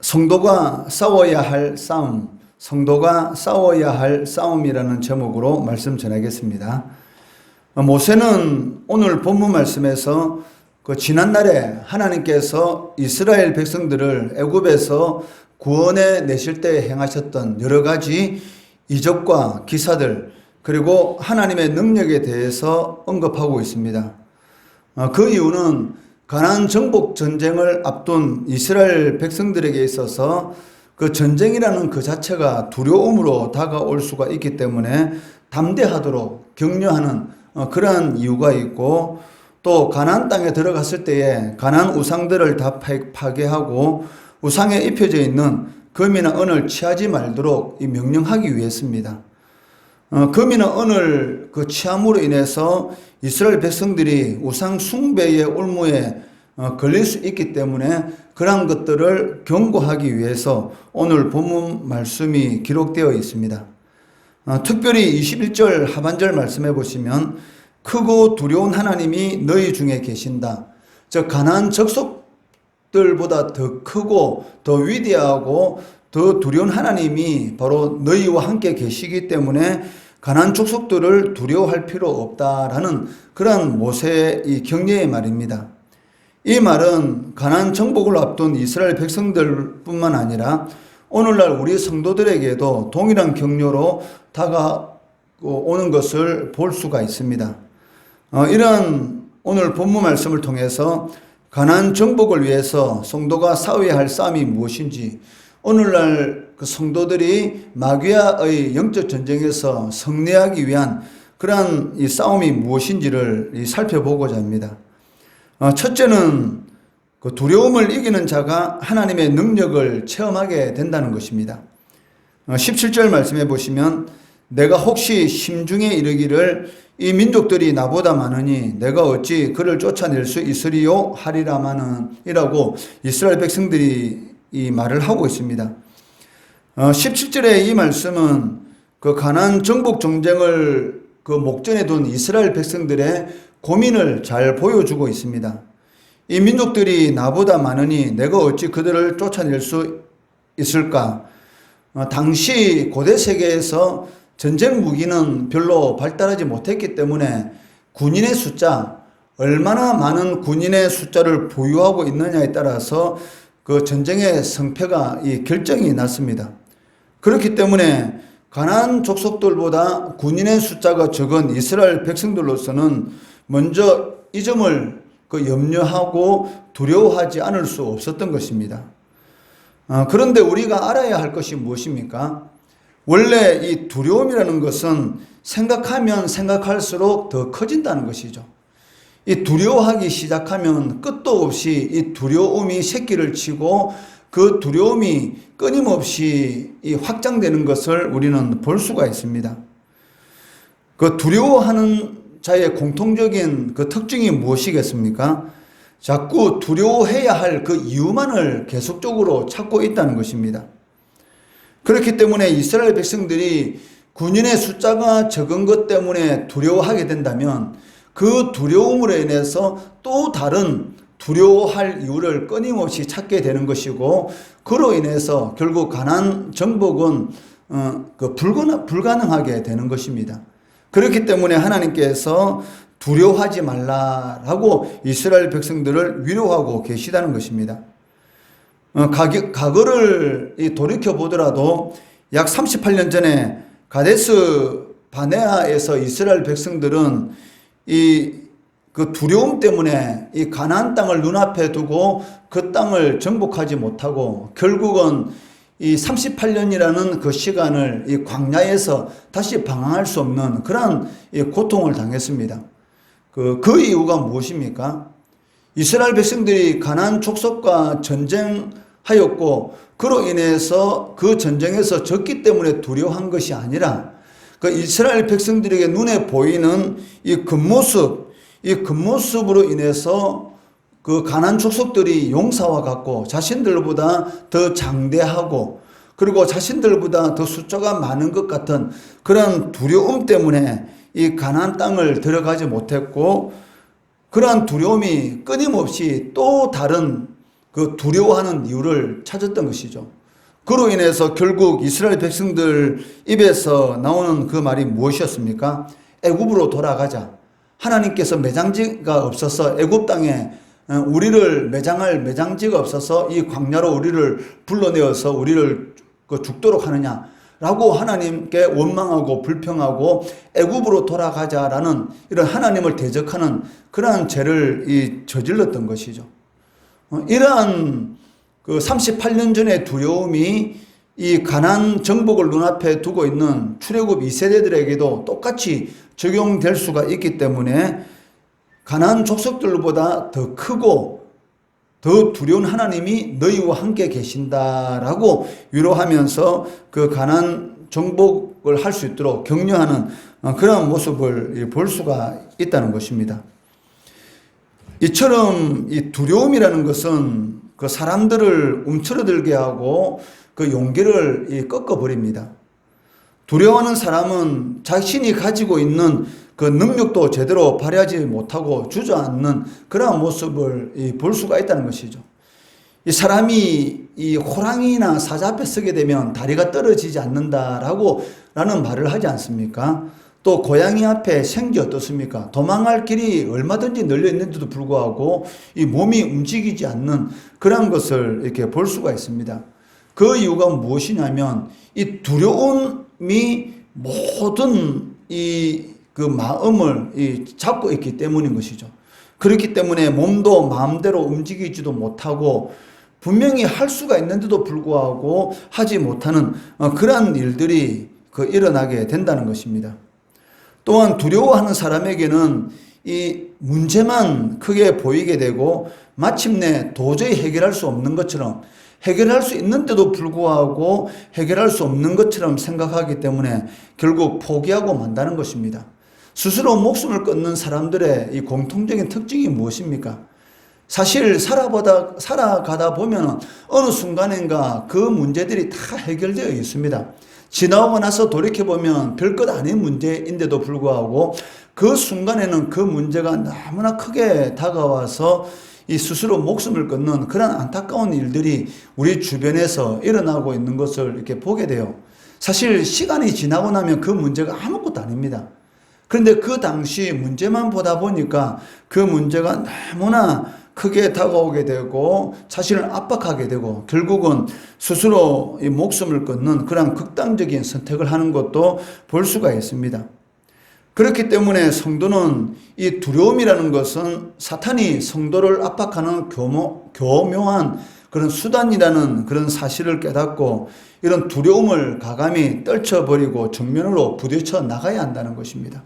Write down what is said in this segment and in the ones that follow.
성도가 싸워야 할 싸움, 성도가 싸워야 할 싸움이라는 제목으로 말씀 전하겠습니다. 모세는 오늘 본문 말씀에서 지난날에 하나님께서 이스라엘 백성들을 애굽에서 구원해 내실 때 행하셨던 여러 가지 이적과 기사들, 그리고 하나님의 능력에 대해서 언급하고 있습니다. 그 이유는 가나안 정복 전쟁을 앞둔 이스라엘 백성들에게 있어서 그 전쟁이라는 그 자체가 두려움으로 다가올 수가 있기 때문에 담대하도록 격려하는 그러한 이유가 있고, 또 가나안 땅에 들어갔을 때에 가나안 우상들을 다 파괴하고 우상에 입혀져 있는 금이나 은을 취하지 말도록 명령하기 위해서입니다. 금이나 은을 취함으로 인해서 이스라엘 백성들이 우상 숭배의 올무에 걸릴 수 있기 때문에 그러한 것들을 경고하기 위해서 오늘 본문 말씀이 기록되어 있습니다. 특별히 21절 하반절 말씀해 보시면 크고 두려운 하나님이 너희 중에 계신다. 즉 가나안 족속들보다 더 크고 더 위대하고 더 두려운 하나님이 바로 너희와 함께 계시기 때문에 가나안 족속들을 두려워할 필요 없다라는 그런 모세의 이 격려의 말입니다. 이 말은 가나안 정복을 앞둔 이스라엘 백성들뿐만 아니라 오늘날 우리 성도들에게도 동일한 격려로 다가오는 것을 볼 수가 있습니다. 이런 오늘 본문 말씀을 통해서 가나안 정복을 위해서 성도가 싸워야 할 싸움이 무엇인지, 오늘날 그 성도들이 마귀와의 영적 전쟁에서 승리하기 위한 그러한 이 싸움이 무엇인지를 살펴보고자 합니다. 첫째는 그 두려움을 이기는 자가 하나님의 능력을 체험하게 된다는 것입니다. 17절 말씀해 보시면 내가 혹시 심중에 이르기를 이 민족들이 나보다 많으니 내가 어찌 그를 쫓아낼 수 있으리요 하리라마는 이라고 이스라엘 백성들이 이 말을 하고 있습니다. 17절의 이 말씀은 그 가나안 정복 전쟁을 그 목전에 둔 이스라엘 백성들의 고민을 잘 보여주고 있습니다. 이 민족들이 나보다 많으니 내가 어찌 그들을 쫓아낼 수 있을까? 당시 고대 세계에서 전쟁 무기는 별로 발달하지 못했기 때문에 군인의 숫자, 얼마나 많은 군인의 숫자를 보유하고 있느냐에 따라서 그 전쟁의 성패가 결정이 났습니다. 그렇기 때문에 가나안 족속들보다 군인의 숫자가 적은 이스라엘 백성들로서는 먼저 이 점을 염려하고 두려워하지 않을 수 없었던 것입니다. 그런데 우리가 알아야 할 것이 무엇입니까? 원래 이 두려움이라는 것은 생각하면 생각할수록 더 커진다는 것이죠. 이 두려워하기 시작하면 끝도 없이 이 두려움이 새끼를 치고 그 두려움이 끊임없이 확장되는 것을 우리는 볼 수가 있습니다. 그 두려워하는 자의 공통적인 그 특징이 무엇이겠습니까? 자꾸 두려워해야 할 그 이유만을 계속적으로 찾고 있다는 것입니다. 그렇기 때문에 이스라엘 백성들이 군인의 숫자가 적은 것 때문에 두려워하게 된다면 그 두려움으로 인해서 또 다른 두려워할 이유를 끊임없이 찾게 되는 것이고, 그로 인해서 결국 가나안 정복은 불가능하게 되는 것입니다. 그렇기 때문에 하나님께서 두려워하지 말라라고 이스라엘 백성들을 위로하고 계시다는 것입니다. 과거를 돌이켜 보더라도 약 38년 전에 가데스 바네아에서 이스라엘 백성들은 그 두려움 때문에 이 가나안 땅을 눈앞에 두고 그 땅을 정복하지 못하고 결국은 이 38년이라는 그 시간을 이 광야에서 다시 방황할 수 없는 그러한 고통을 당했습니다. 그 이유가 무엇입니까? 이스라엘 백성들이 가나안 족속과 전쟁하였고 그로 인해서 그 전쟁에서 졌기 때문에 두려워한 것이 아니라 그 이스라엘 백성들에게 눈에 보이는 이 겉모습으로 인해서 그 가나안 족속들이 용사와 같고 자신들보다 더 장대하고 그리고 자신들보다 더 숫자가 많은 것 같은 그런 두려움 때문에 이 가나안 땅을 들어가지 못했고, 그러한 두려움이 끊임없이 또 다른 그 두려워하는 이유를 찾았던 것이죠. 그로 인해서 결국 이스라엘 백성들 입에서 나오는 그 말이 무엇이었습니까? 애굽으로 돌아가자. 하나님께서 매장지가 없어서 애굽 땅에 우리를 매장할 매장지가 없어서 이 광야로 우리를 불러내어서 우리를 죽도록 하느냐라고 하나님께 원망하고 불평하고 애굽으로 돌아가자라는 이런 하나님을 대적하는 그러한 죄를 저질렀던 것이죠. 이러한 그 38년 전의 두려움이 이 가나안 정복을 눈앞에 두고 있는 출애굽 2세대들에게도 똑같이 적용될 수가 있기 때문에 가나안 족속들보다 더 크고 더 두려운 하나님이 너희와 함께 계신다라고 위로하면서 그 가나안 정복을 할 수 있도록 격려하는 그런 모습을 볼 수가 있다는 것입니다. 이처럼 이 두려움이라는 것은 그 사람들을 움츠러들게 하고 그 용기를 꺾어버립니다. 두려워하는 사람은 자신이 가지고 있는 그 능력도 제대로 발휘하지 못하고 주저앉는 그러한 모습을 볼 수가 있다는 것이죠. 이 사람이 이 호랑이나 사자 앞에 서게 되면 다리가 떨어지지 않는다라고 라는 말을 하지 않습니까? 또 고양이 앞에 생기 어떻습니까? 도망갈 길이 얼마든지 널려 있는데도 불구하고 이 몸이 움직이지 않는 그런 것을 이렇게 볼 수가 있습니다. 그 이유가 무엇이냐면 이 두려움이 모든 그 마음을 잡고 있기 때문인 것이죠. 그렇기 때문에 몸도 마음대로 움직이지도 못하고 분명히 할 수가 있는데도 불구하고 하지 못하는 그러한 일들이 일어나게 된다는 것입니다. 또한 두려워하는 사람에게는 이 문제만 크게 보이게 되고 마침내 도저히 해결할 수 없는 것처럼 해결할 수 있는데도 불구하고 해결할 수 없는 것처럼 생각하기 때문에 결국 포기하고 만다는 것입니다. 스스로 목숨을 끊는 사람들의 이 공통적인 특징이 무엇입니까? 사실 살아가다 보면 어느 순간인가 그 문제들이 다 해결되어 있습니다. 지나오고 나서 돌이켜보면 별것 아닌 문제인데도 불구하고 그 순간에는 그 문제가 너무나 크게 다가와서 이 스스로 목숨을 끊는 그런 안타까운 일들이 우리 주변에서 일어나고 있는 것을 이렇게 보게 돼요. 사실 시간이 지나고 나면 그 문제가 아무것도 아닙니다. 그런데 그 당시 문제만 보다 보니까 그 문제가 너무나 크게 다가오게 되고 자신을 압박하게 되고 결국은 스스로 이 목숨을 끊는 그런 극단적인 선택을 하는 것도 볼 수가 있습니다. 그렇기 때문에 성도는 이 두려움이라는 것은 사탄이 성도를 압박하는 교묘한 그런 수단이라는 그런 사실을 깨닫고 이런 두려움을 가감히 떨쳐버리고 정면으로 부딪혀 나가야 한다는 것입니다.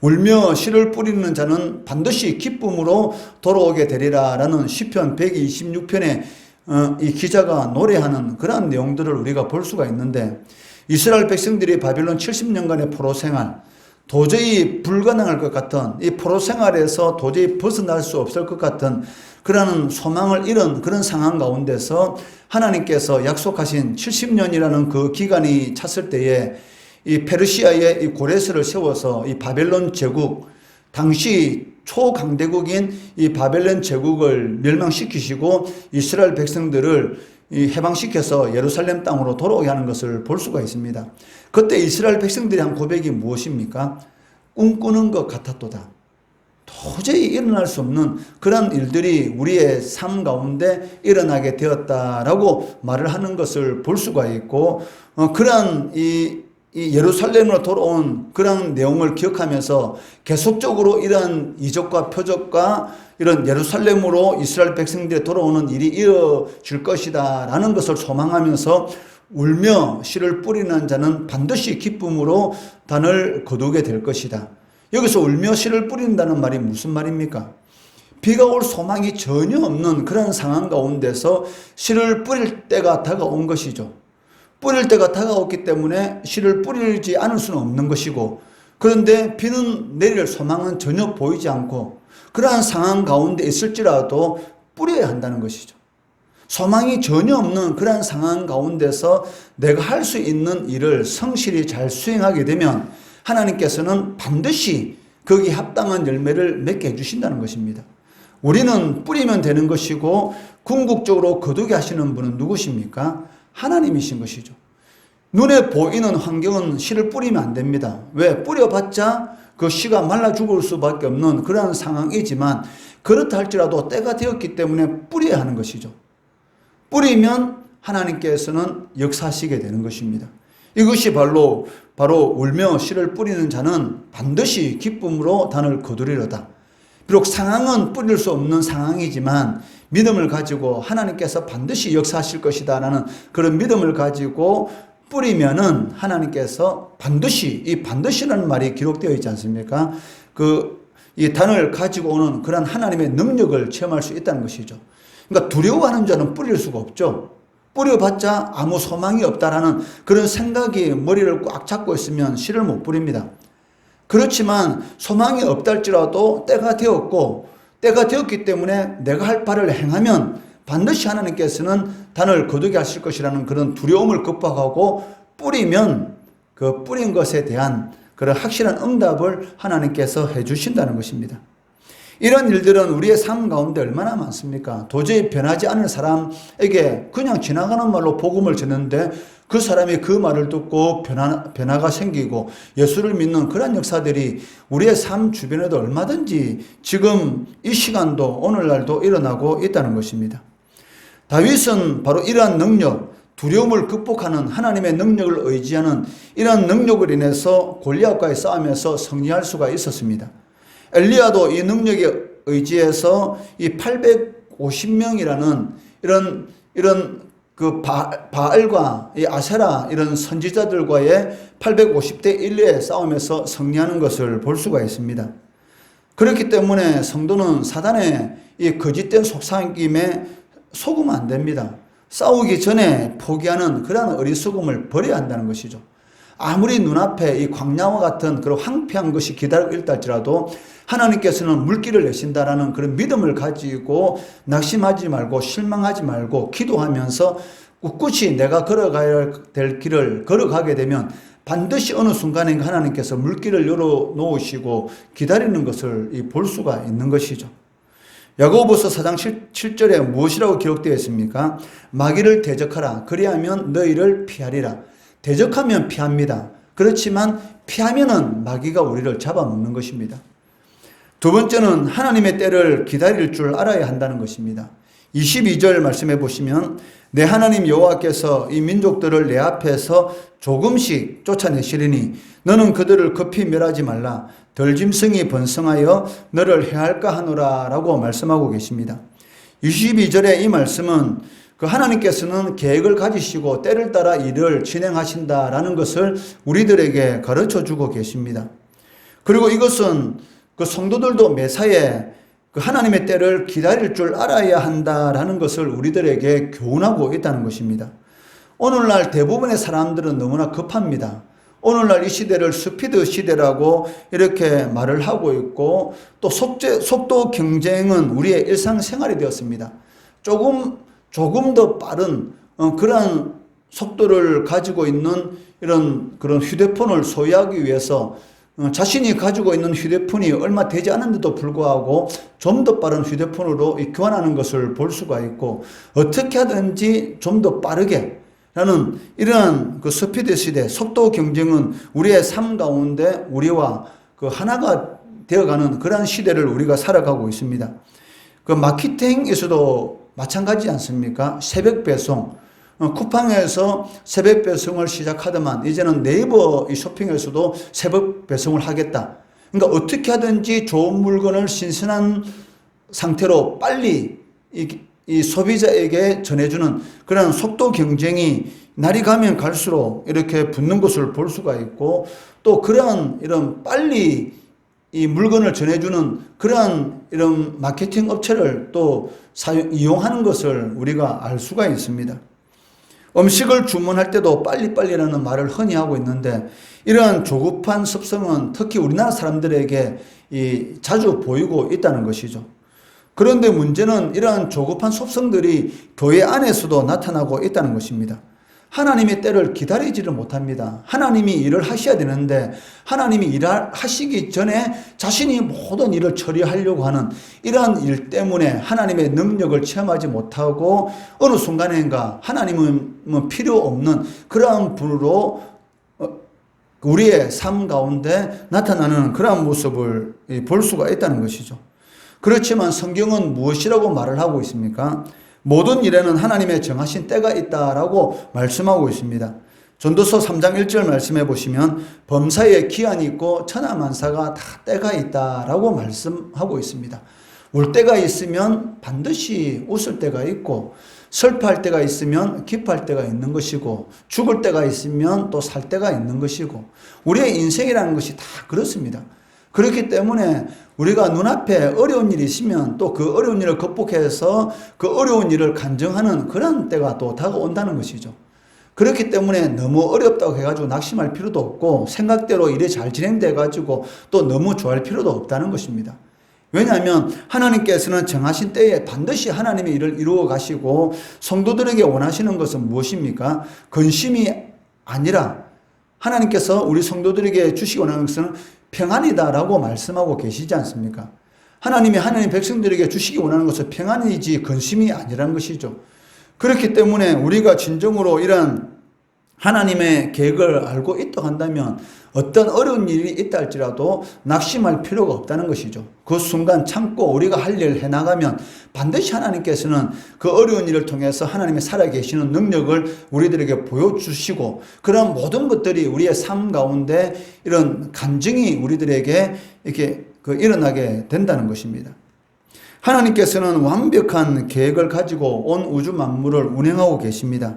울며 씨를 뿌리는 자는 반드시 기쁨으로 돌아오게 되리라 라는 시편 126편에 이 기자가 노래하는 그러한 내용들을 우리가 볼 수가 있는데 이스라엘 백성들이 바빌론 70년간의 포로 생활 도저히 불가능할 것 같은 이 포로 생활에서 도저히 벗어날 수 없을 것 같은 그러한 소망을 잃은 그런 상황 가운데서 하나님께서 약속하신 70년이라는 그 기간이 찼을 때에 이 페르시아의 이 고레스를 세워서 이 바벨론 제국, 당시 초강대국인 이 바벨론 제국을 멸망시키시고 이스라엘 백성들을 해방시켜서 예루살렘 땅으로 돌아오게 하는 것을 볼 수가 있습니다. 그때 이스라엘 백성들이 한 고백이 무엇입니까? 꿈꾸는 것 같았도다. 도저히 일어날 수 없는 그런 일들이 우리의 삶 가운데 일어나게 되었다라고 말을 하는 것을 볼 수가 있고 그런 이 예루살렘으로 돌아온 그런 내용을 기억하면서 계속적으로 이런 이적과 표적과 이런 예루살렘으로 이스라엘 백성들이 돌아오는 일이 이어질 것이다 라는 것을 소망하면서 울며 씨를 뿌리는 자는 반드시 기쁨으로 단을 거두게 될 것이다. 여기서 울며 씨를 뿌린다는 말이 무슨 말입니까? 비가 올 소망이 전혀 없는 그런 상황 가운데서 씨를 뿌릴 때가 다가온 것이죠. 뿌릴 때가 다가왔기 때문에 씨를 뿌리지 않을 수는 없는 것이고 그런데 비는 내릴 소망은 전혀 보이지 않고 그러한 상황 가운데 있을지라도 뿌려야 한다는 것이죠. 소망이 전혀 없는 그러한 상황 가운데서 내가 할 수 있는 일을 성실히 잘 수행하게 되면 하나님께서는 반드시 거기에 합당한 열매를 맺게 해주신다는 것입니다. 우리는 뿌리면 되는 것이고 궁극적으로 거두게 하시는 분은 누구십니까? 하나님이신 것이죠. 눈에 보이는 환경은 씨를 뿌리면 안 됩니다. 왜? 뿌려봤자 그 씨가 말라 죽을 수밖에 없는 그러한 상황이지만 그렇다 할지라도 때가 되었기 때문에 뿌려야 하는 것이죠. 뿌리면 하나님께서는 역사하시게 되는 것입니다. 이것이 바로 울며 씨를 뿌리는 자는 반드시 기쁨으로 단을 거두리로다. 비록 상황은 뿌릴 수 없는 상황이지만 믿음을 가지고 하나님께서 반드시 역사하실 것이다 라는 그런 믿음을 가지고 뿌리면은 하나님께서 반드시, 이 반드시라는 말이 기록되어 있지 않습니까? 이 단을 가지고 오는 그런 하나님의 능력을 체험할 수 있다는 것이죠. 그러니까 두려워하는 자는 뿌릴 수가 없죠. 뿌려봤자 아무 소망이 없다라는 그런 생각이 머리를 꽉 잡고 있으면 씨를 못 뿌립니다. 그렇지만 소망이 없다 할지라도 때가 되었고 때가 되었기 때문에 내가 할 바를 행하면 반드시 하나님께서는 단을 거두게 하실 것이라는 그런 두려움을 극복하고 뿌리면 그 뿌린 것에 대한 그런 확실한 응답을 하나님께서 해주신다는 것입니다. 이런 일들은 우리의 삶 가운데 얼마나 많습니까? 도저히 변하지 않을 사람에게 그냥 지나가는 말로 복음을 전했는데 그 사람이 그 말을 듣고 변화가 생기고 예수를 믿는 그런 역사들이 우리의 삶 주변에도 얼마든지 지금 이 시간도 오늘날도 일어나고 있다는 것입니다. 다윗은 바로 이러한 능력, 두려움을 극복하는 하나님의 능력을 의지하는 이러한 능력을 인해서 골리앗과의 싸움에서 승리할 수가 있었습니다. 엘리야도 이 능력에 의지해서 이 850명이라는 이런 그 바알과 이 아세라 이런 선지자들과의 850대 1의 싸움에서 승리하는 것을 볼 수가 있습니다. 그렇기 때문에 성도는 사단의 이 거짓된 속삭임에 속으면 안 됩니다. 싸우기 전에 포기하는 그러한 어리석음을 버려야 한다는 것이죠. 아무리 눈앞에 이 광야와 같은 그런 황폐한 것이 기다리고 있다 할지라도 하나님께서는 물길을 내신다라는 그런 믿음을 가지고 낙심하지 말고 실망하지 말고 기도하면서 꿋꿋이 내가 걸어가야 될 길을 걸어가게 되면 반드시 어느 순간에 하나님께서 물길을 열어놓으시고 기다리는 것을 볼 수가 있는 것이죠. 야고보서 4장 7절에 무엇이라고 기록되어 있습니까? 마귀를 대적하라. 그리하면 너희를 피하리라. 대적하면 피합니다. 그렇지만 피하면은 마귀가 우리를 잡아먹는 것입니다. 두 번째는 하나님의 때를 기다릴 줄 알아야 한다는 것입니다. 22절 말씀해 보시면 내 하나님 여호와께서 이 민족들을 내 앞에서 조금씩 쫓아내시리니 너는 그들을 급히 멸하지 말라. 덜짐승이 번성하여 너를 해할까 하노라 라고 말씀하고 계십니다. 22절의 이 말씀은 그 하나님께서는 계획을 가지시고 때를 따라 일을 진행하신다라는 것을 우리들에게 가르쳐 주고 계십니다. 그리고 이것은 그 성도들도 매사에 그 하나님의 때를 기다릴 줄 알아야 한다라는 것을 우리들에게 교훈하고 있다는 것입니다. 오늘날 대부분의 사람들은 너무나 급합니다. 오늘날 이 시대를 스피드 시대라고 이렇게 말을 하고 있고 또 속도 경쟁은 우리의 일상생활이 되었습니다. 조금 더 빠른 그러한 속도를 가지고 있는 그런 휴대폰을 소유하기 위해서 자신이 가지고 있는 휴대폰이 얼마 되지 않은데도 불구하고 좀 더 빠른 휴대폰으로 교환하는 것을 볼 수가 있고 어떻게 하든지 좀 더 빠르게 라는 이러한 그 스피드 시대, 속도 경쟁은 우리의 삶 가운데 우리와 그 하나가 되어가는 그러한 시대를 우리가 살아가고 있습니다. 그 마케팅에서도 마찬가지지 않습니까? 새벽 배송. 쿠팡에서 새벽 배송을 시작하더만 이제는 네이버 이 쇼핑에서도 새벽 배송을 하겠다. 그러니까 어떻게 하든지 좋은 물건을 신선한 상태로 빨리 이 소비자에게 전해주는 그런 속도 경쟁이 날이 가면 갈수록 이렇게 붙는 것을 볼 수가 있고 또 이런 빨리 이 물건을 전해주는 그러한 이런 마케팅 업체를 또 이용하는 것을 우리가 알 수가 있습니다. 음식을 주문할 때도 빨리빨리라는 말을 흔히 하고 있는데 이러한 조급한 습성은 특히 우리나라 사람들에게 자주 보이고 있다는 것이죠. 그런데 문제는 이러한 조급한 습성들이 교회 안에서도 나타나고 있다는 것입니다. 하나님의 때를 기다리지를 못합니다. 하나님이 일을 하셔야 되는데 하나님이 일을 하시기 전에 자신이 모든 일을 처리하려고 하는 이러한 일 때문에 하나님의 능력을 체험하지 못하고 어느 순간인가 하나님은 필요 없는 그러한 분으로 우리의 삶 가운데 나타나는 그러한 모습을 볼 수가 있다는 것이죠. 그렇지만 성경은 무엇이라고 말을 하고 있습니까? 모든 일에는 하나님의 정하신 때가 있다라고 말씀하고 있습니다. 전도서 3장 1절 말씀해 보시면 범사에 기한이 있고 천하만사가 다 때가 있다라고 말씀하고 있습니다. 울 때가 있으면 반드시 웃을 때가 있고 슬퍼할 때가 있으면 기뻐할 때가 있는 것이고 죽을 때가 있으면 또 살 때가 있는 것이고 우리의 인생이라는 것이 다 그렇습니다. 그렇기 때문에 우리가 눈앞에 어려운 일이 있으면 또 그 어려운 일을 극복해서 그 어려운 일을 간증하는 그런 때가 또 다가온다는 것이죠. 그렇기 때문에 너무 어렵다고 해가지고 낙심할 필요도 없고 생각대로 일이 잘 진행돼가지고 또 너무 좋아할 필요도 없다는 것입니다. 왜냐하면 하나님께서는 정하신 때에 반드시 하나님의 일을 이루어 가시고 성도들에게 원하시는 것은 무엇입니까? 근심이 아니라 하나님께서 우리 성도들에게 주시기 원하는 것은 평안이다라고 말씀하고 계시지 않습니까? 하나님이 하나님 백성들에게 주시기 원하는 것은 평안이지 근심이 아니라는 것이죠. 그렇기 때문에 우리가 진정으로 이런 하나님의 계획을 알고 있다고 한다면 어떤 어려운 일이 있다 할지라도 낙심할 필요가 없다는 것이죠. 그 순간 참고 우리가 할 일을 해나가면 반드시 하나님께서는 그 어려운 일을 통해서 하나님의 살아계시는 능력을 우리들에게 보여주시고 그런 모든 것들이 우리의 삶 가운데 이런 간증이 우리들에게 이렇게 일어나게 된다는 것입니다. 하나님께서는 완벽한 계획을 가지고 온 우주 만물을 운행하고 계십니다.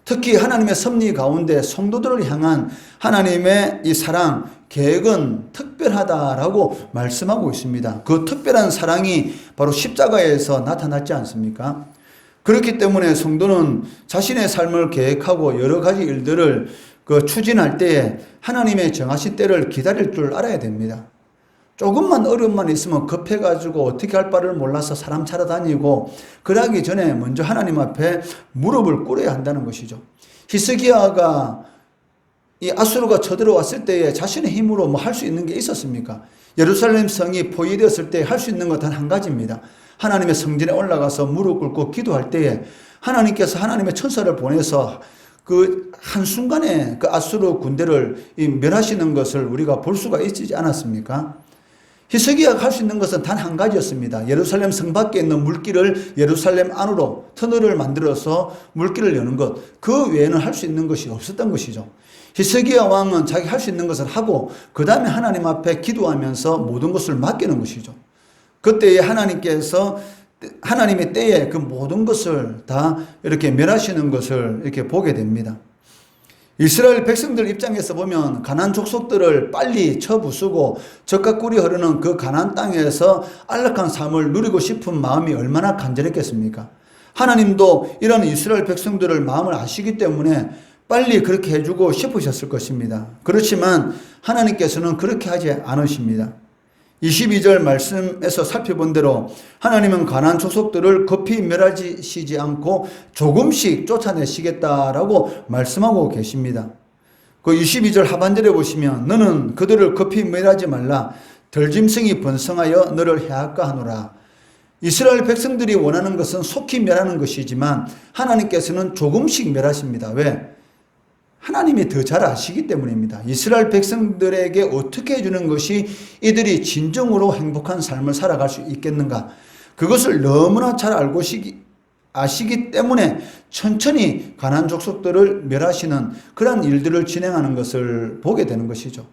특히 하나님의 섭리 가운데 성도들을 향한 하나님의 이 사랑, 계획은 특별하다라고 말씀하고 있습니다. 그 특별한 사랑이 바로 십자가에서 나타났지 않습니까? 그렇기 때문에 성도는 자신의 삶을 계획하고 여러 가지 일들을 추진할 때에 하나님의 정하신 때를 기다릴 줄 알아야 됩니다. 조금만 어려움만 있으면 급해가지고 어떻게 할 바를 몰라서 사람 찾아다니고 그러기 전에 먼저 하나님 앞에 무릎을 꿇어야 한다는 것이죠. 히스기야가 이 아수르가 쳐들어왔을 때에 자신의 힘으로 뭐 할 수 있는 게 있었습니까? 예루살렘 성이 포위되었을 때 할 수 있는 것 단 한 가지입니다. 하나님의 성전에 올라가서 무릎 꿇고 기도할 때에 하나님께서 하나님의 천사를 보내서 그 한순간에 그 아수르 군대를 멸하시는 것을 우리가 볼 수가 있지 않았습니까? 히스기야가 할 수 있는 것은 단 한 가지였습니다. 예루살렘 성 밖에 있는 물길을 예루살렘 안으로 터널을 만들어서 물길을 여는 것. 그 외에는 할 수 있는 것이 없었던 것이죠. 히스기야 왕은 자기 할 수 있는 것을 하고 그 다음에 하나님 앞에 기도하면서 모든 것을 맡기는 것이죠. 그때에 하나님께서 하나님의 때에 그 모든 것을 다 이렇게 멸하시는 것을 이렇게 보게 됩니다. 이스라엘 백성들 입장에서 보면 가나안 족속들을 빨리 쳐부수고 젖과 꿀이 흐르는 그 가나안 땅에서 안락한 삶을 누리고 싶은 마음이 얼마나 간절했겠습니까? 하나님도 이런 이스라엘 백성들을 마음을 아시기 때문에 빨리 그렇게 해주고 싶으셨을 것입니다. 그렇지만 하나님께서는 그렇게 하지 않으십니다. 22절 말씀에서 살펴본 대로 하나님은 가나안 족속들을 급히 멸하시지 않고 조금씩 쫓아내시겠다라고 말씀하고 계십니다. 그 22절 하반절에 보시면 너는 그들을 급히 멸하지 말라 덜짐승이 번성하여 너를 해할까 하노라. 이스라엘 백성들이 원하는 것은 속히 멸하는 것이지만 하나님께서는 조금씩 멸하십니다. 왜? 하나님이 더 잘 아시기 때문입니다. 이스라엘 백성들에게 어떻게 해주는 것이 이들이 진정으로 행복한 삶을 살아갈 수 있겠는가? 그것을 너무나 잘 알고 아시기 때문에 천천히 가나안 족속들을 멸하시는 그런 일들을 진행하는 것을 보게 되는 것이죠.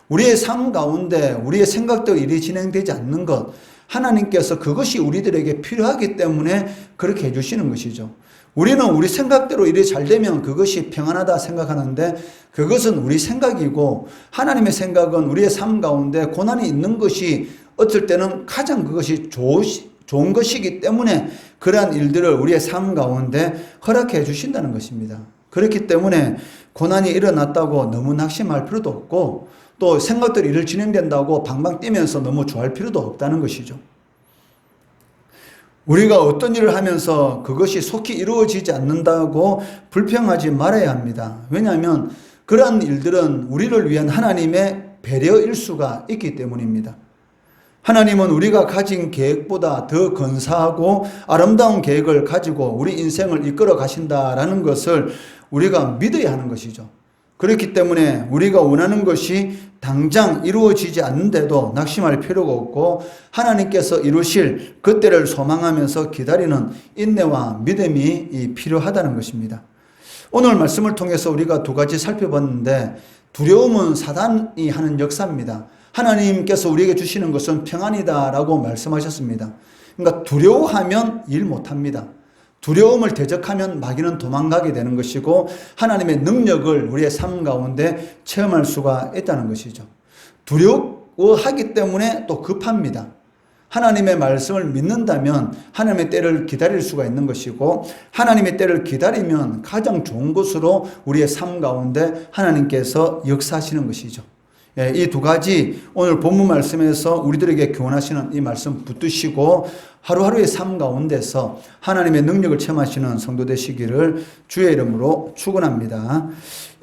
우리의 삶 가운데 우리의 생각대로 일이 진행되지 않는 것, 하나님께서 그것이 우리들에게 필요하기 때문에 그렇게 해주시는 것이죠. 우리는 우리 생각대로 일이 잘 되면 그것이 평안하다 생각하는데 그것은 우리 생각이고 하나님의 생각은 우리의 삶 가운데 고난이 있는 것이 어떨 때는 가장 그것이 좋은 것이기 때문에 그러한 일들을 우리의 삶 가운데 허락해 주신다는 것입니다. 그렇기 때문에 고난이 일어났다고 너무 낙심할 필요도 없고 또 생각대로 일을 진행된다고 방방 뛰면서 너무 좋아할 필요도 없다는 것이죠. 우리가 어떤 일을 하면서 그것이 속히 이루어지지 않는다고 불평하지 말아야 합니다. 왜냐하면 그러한 일들은 우리를 위한 하나님의 배려일 수가 있기 때문입니다. 하나님은 우리가 가진 계획보다 더 근사하고 아름다운 계획을 가지고 우리 인생을 이끌어 가신다라는 것을 우리가 믿어야 하는 것이죠. 그렇기 때문에 우리가 원하는 것이 당장 이루어지지 않는데도 낙심할 필요가 없고 하나님께서 이루실 그때를 소망하면서 기다리는 인내와 믿음이 필요하다는 것입니다. 오늘 말씀을 통해서 우리가 두 가지 살펴봤는데, 두려움은 사단이 하는 역사입니다. 하나님께서 우리에게 주시는 것은 평안이다라고 말씀하셨습니다. 그러니까 두려워하면 일 못합니다. 두려움을 대적하면 마귀는 도망가게 되는 것이고 하나님의 능력을 우리의 삶 가운데 체험할 수가 있다는 것이죠. 두려워하기 때문에 또 급합니다. 하나님의 말씀을 믿는다면 하나님의 때를 기다릴 수가 있는 것이고, 하나님의 때를 기다리면 가장 좋은 것으로 우리의 삶 가운데 하나님께서 역사하시는 것이죠. 이 두 가지 오늘 본문 말씀에서 우리들에게 교훈하시는 이 말씀 붙드시고 하루하루의 삶 가운데서 하나님의 능력을 체험하시는 성도 되시기를 주의 이름으로 축원합니다.